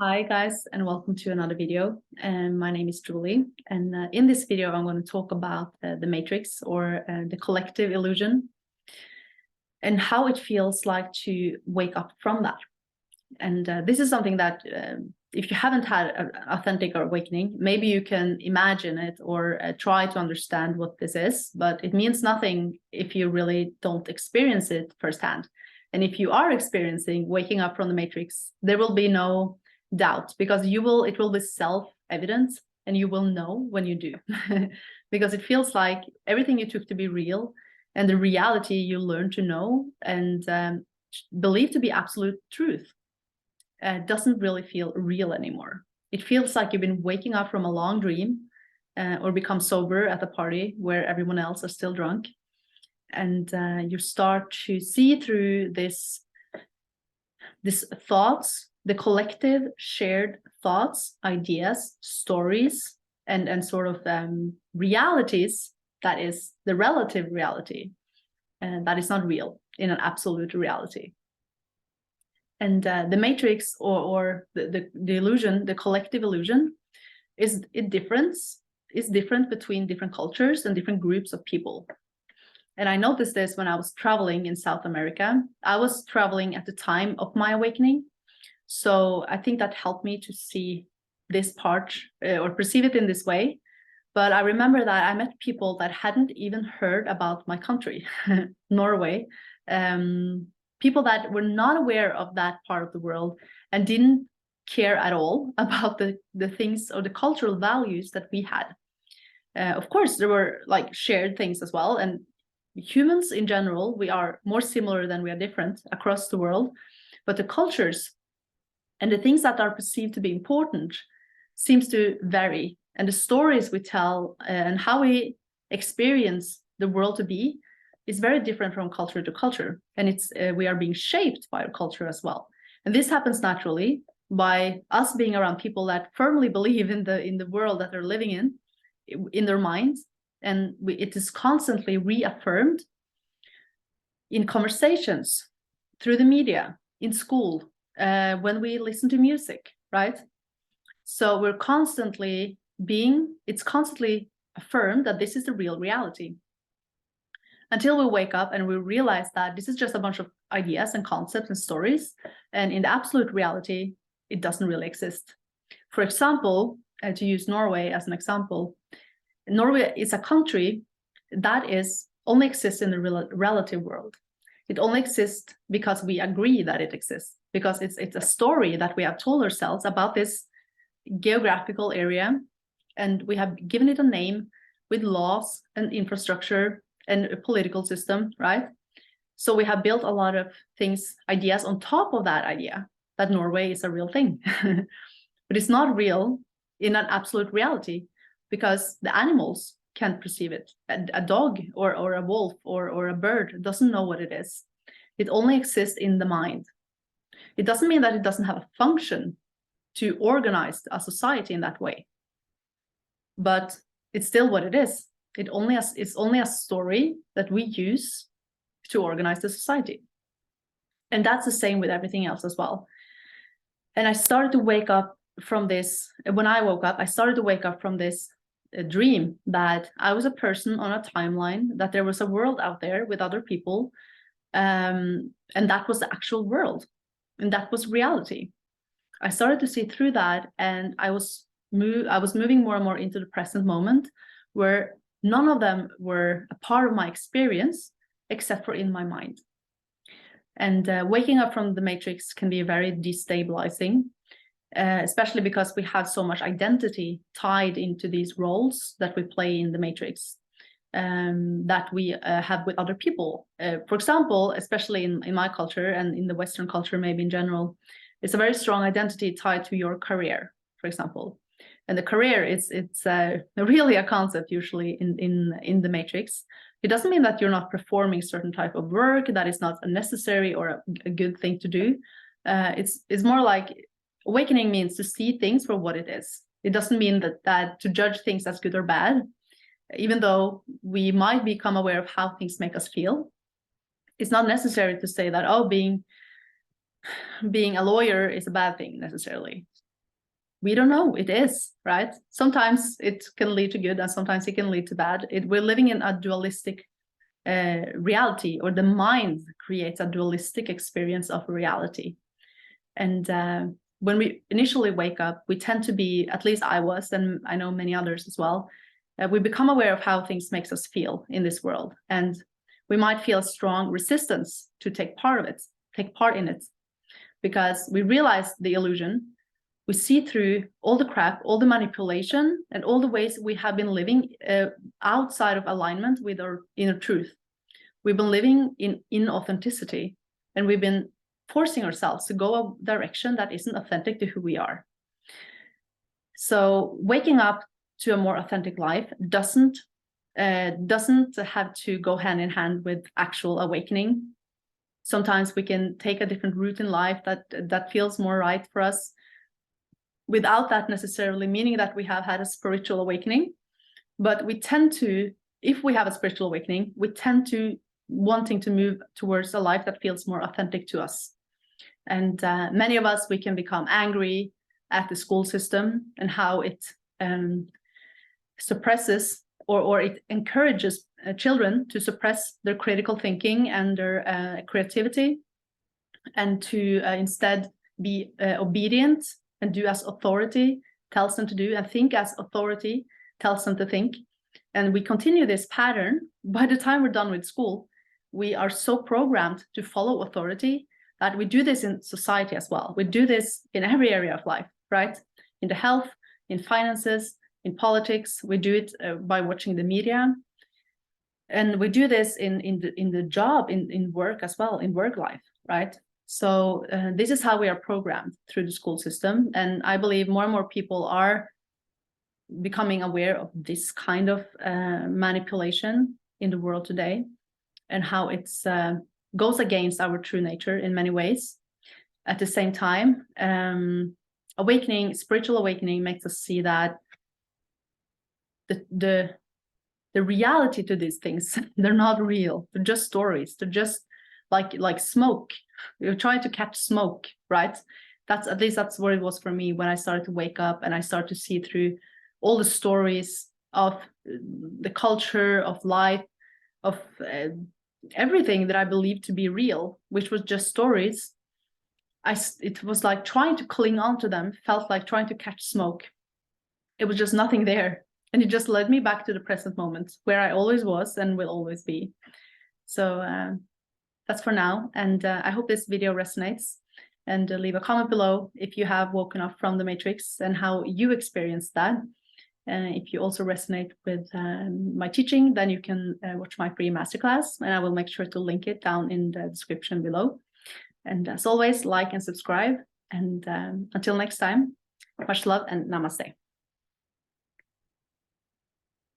Hi guys, and welcome to another video. My name is Julie, and in this video I'm going to talk about the matrix, or the collective illusion, and how it feels like to wake up from that. And this is something that if you haven't had an authentic awakening, maybe you can imagine it or try to understand what this is, but it means nothing if you really don't experience it firsthand. And if you are experiencing waking up from the matrix, there will be no doubt, because it will be self-evident, and you will know when you do. Because it feels like everything you took to be real and the reality you learn to know and believe to be absolute truth doesn't really feel real anymore. It feels like you've been waking up from a long dream, or become sober at a party where everyone else is still drunk, and you start to see through this thoughts, the collective shared thoughts, ideas, stories, and sort of realities that is the relative reality, and that is not real in an absolute reality. And the matrix, or the illusion, the collective illusion, is different between different cultures and different groups of people. And I noticed this when I was traveling in South America. I was traveling at the time of my awakening. So I think that helped me to see this part or perceive it in this way. But I remember that I met people that hadn't even heard about my country, Norway. People that were not aware of that part of the world and didn't care at all about the things or the cultural values that we had. Of course, there were like shared things as well. And humans in general, we are more similar than we are different across the world. But the cultures and the things that are perceived to be important seems to vary. And the stories we tell and how we experience the world to be is very different from culture to culture. And it's we are being shaped by our culture as well. And this happens naturally by us being around people that firmly believe in the world that they're living in their minds. And it is constantly reaffirmed in conversations, through the media, in school, when we listen to music, right? So it's constantly affirmed that this is the real reality, until we wake up and we realize that this is just a bunch of ideas and concepts and stories, and in the absolute reality it doesn't really exist. For example, to use Norway as an example, Norway is a country that only exists in the relative world. It only exists because we agree that it exists, because it's a story that we have told ourselves about this geographical area, and we have given it a name with laws and infrastructure and a political system, right? So we have built a lot of things, ideas on top of that idea that Norway is a real thing. But it's not real in an absolute reality, because the animals can't perceive it. A dog or a wolf or a bird doesn't know what it is. It only exists in the mind. It doesn't mean that it doesn't have a function to organize a society in that way, but it's still what it is. It's only a story that we use to organize the society. And that's the same with everything else as well. And I started to wake up from this. When I woke up, I started to wake up from this dream that I was a person on a timeline, that there was a world out there with other people, and that was the actual world, and that was reality. I started to see through that, and I was moving more and more into the present moment, where none of them were a part of my experience except for in my mind. And waking up from the matrix can be very destabilizing, especially because we have so much identity tied into these roles that we play in the matrix, that we have with other people. For example, especially in my culture and in the Western culture, maybe in general, it's a very strong identity tied to your career, for example. And the career, it's really a concept usually in the matrix. It doesn't mean that you're not performing certain type of work that is not a necessary or a good thing to do. It's more like awakening means to see things for what it is. It doesn't mean that to judge things as good or bad, even though we might become aware of how things make us feel. It's not necessary to say that, oh, being a lawyer is a bad thing necessarily. We don't know. It is, right? Sometimes it can lead to good and sometimes it can lead to bad. We're living in a dualistic reality, or the mind creates a dualistic experience of reality. And when we initially wake up, we tend to be, at least I was, and I know many others as well, we become aware of how things makes us feel in this world. And we might feel strong resistance to take part in it, because we realize the illusion. We see through all the crap, all the manipulation, and all the ways we have been living outside of alignment with our inner truth. We've been living in inauthenticity, and we've been forcing ourselves to go a direction that isn't authentic to who we are. So waking up to a more authentic life doesn't have to go hand in hand with actual awakening. Sometimes we can take a different route in life that feels more right for us, without that necessarily meaning that we have had a spiritual awakening. But we tend to, if we have a spiritual awakening, we tend to wanting to move towards a life that feels more authentic to us. And many of us, we can become angry at the school system and how it suppresses or it encourages children to suppress their critical thinking and their creativity, and to instead be obedient and do as authority tells them to do, and think as authority tells them to think. And we continue this pattern. By the time we're done with school, we are so programmed to follow authority that we do this in society as well. We do this in every area of life, right? In the health, in finances, in politics. We do it by watching the media. And we do this in the job, in work as well, in work life, right? So this is how we are programmed through the school system. And I believe more and more people are becoming aware of this kind of manipulation in the world today, and how it's goes against our true nature in many ways. At the same time, spiritual awakening makes us see that the reality to these things, they're not real. They're just stories. They're just like smoke. You're trying to catch smoke, right? At least that's what it was for me when I started to wake up and I started to see through all the stories of the culture, of life, of everything that I believed to be real, which was just stories. It was like trying to cling on to them, felt like trying to catch smoke. It was just nothing there. And it just led me back to the present moment, where I always was and will always be. So that's for now. And I hope this video resonates. And leave a comment below if you have woken up from the matrix and how you experienced that. If you also resonate with my teaching, then you can watch my free masterclass, and I will make sure to link it down in the description below. And as always, like and subscribe. And until next time, much love and namaste.